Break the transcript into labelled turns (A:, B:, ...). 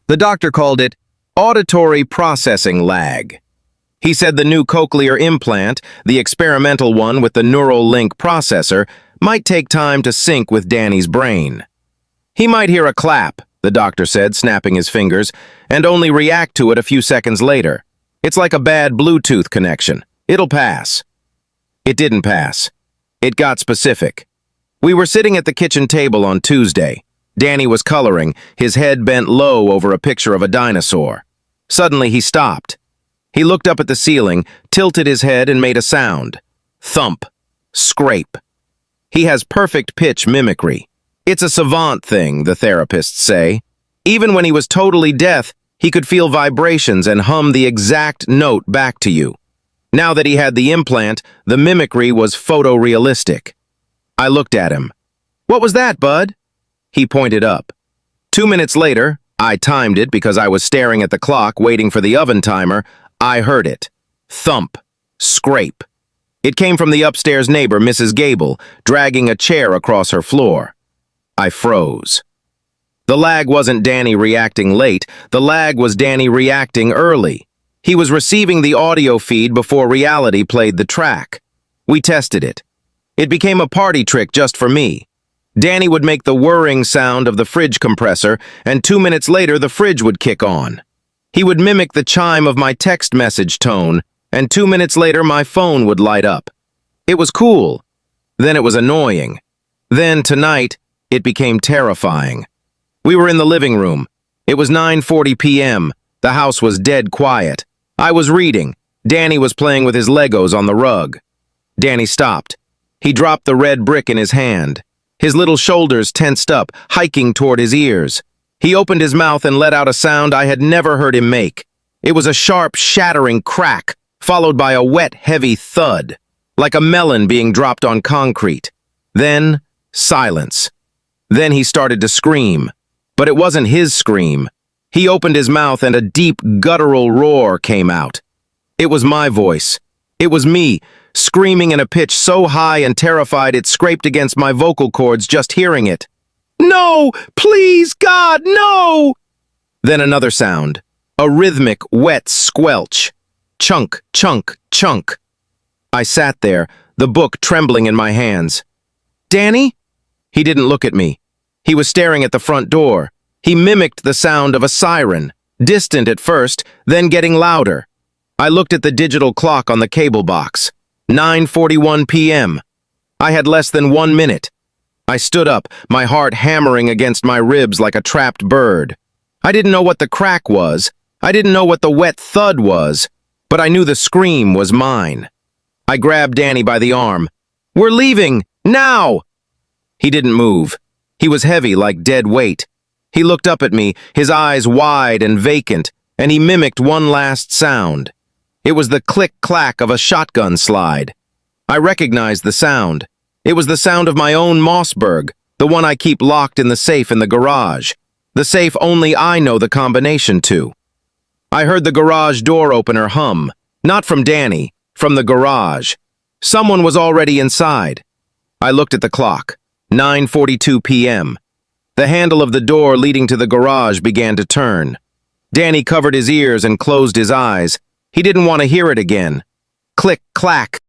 A: The doctor called it auditory processing lag. He said the new cochlear implant, the experimental one with the neural link processor, might take time to sync with Danny's brain. He might hear a clap, the doctor said, snapping his fingers, and only react to it a few seconds later. It's like a bad Bluetooth connection. It'll pass. It didn't pass. It got specific. We were sitting at the kitchen table on Tuesday. Danny was coloring, his head bent low over a picture of a dinosaur. Suddenly he stopped. He looked up at the ceiling, tilted his head, and made a sound. Thump. Scrape. He has perfect pitch mimicry. It's a savant thing, the therapists say. Even when he was totally deaf, he could feel vibrations and hum the exact note back to you. Now that he had the implant, the mimicry was photorealistic. I looked at him. "What was that, bud?" He pointed up. 2 minutes later, I timed it because I was staring at the clock waiting for the oven timer. I heard it. Thump. Scrape. It came from the upstairs neighbor, Mrs. Gable, dragging a chair across her floor. I froze. The lag wasn't Danny reacting late. The lag was Danny reacting early. He was receiving the audio feed before reality played the track. We tested it. It became a party trick just for me. Danny would make the whirring sound of the fridge compressor, and 2 minutes later the fridge would kick on. He would mimic the chime of my text message tone, and 2 minutes later my phone would light up. It was cool. Then it was annoying. Then, tonight, it became terrifying. We were in the living room. It was 9:40 p.m. The house was dead quiet. I was reading. Danny was playing with his Legos on the rug. Danny stopped. He dropped the red brick in his hand. His little shoulders tensed up, hiking toward his ears. He opened his mouth and let out a sound I had never heard him make. It was a sharp, shattering crack, followed by a wet, heavy thud, like a melon being dropped on concrete. Then, silence. Then he started to scream. But it wasn't his scream. He opened his mouth and a deep, guttural roar came out. It was my voice. It was me, screaming in a pitch so high and terrified it scraped against my vocal cords just hearing it. "No! Please, God, no!" Then another sound. A rhythmic, wet squelch. Chunk, chunk, chunk. I sat there, the book trembling in my hands. "Danny?" He didn't look at me. He was staring at the front door. He mimicked the sound of a siren, distant at first, then getting louder. I looked at the digital clock on the cable box. 9:41 p.m. I had less than 1 minute. I stood up, my heart hammering against my ribs like a trapped bird. I didn't know what the crack was. I didn't know what the wet thud was, but I knew the scream was mine. I grabbed Danny by the arm. "We're leaving, now!" He didn't move. He was heavy like dead weight. He looked up at me, his eyes wide and vacant, and he mimicked one last sound. It was the click-clack of a shotgun slide. I recognized the sound. It was the sound of my own Mossberg, the one I keep locked in the safe in the garage. The safe only I know the combination to. I heard the garage door opener hum. Not from Danny, from the garage. Someone was already inside. I looked at the clock. 9:42 p.m. The handle of the door leading to the garage began to turn. Danny covered his ears and closed his eyes. He didn't want to hear it again. Click, clack.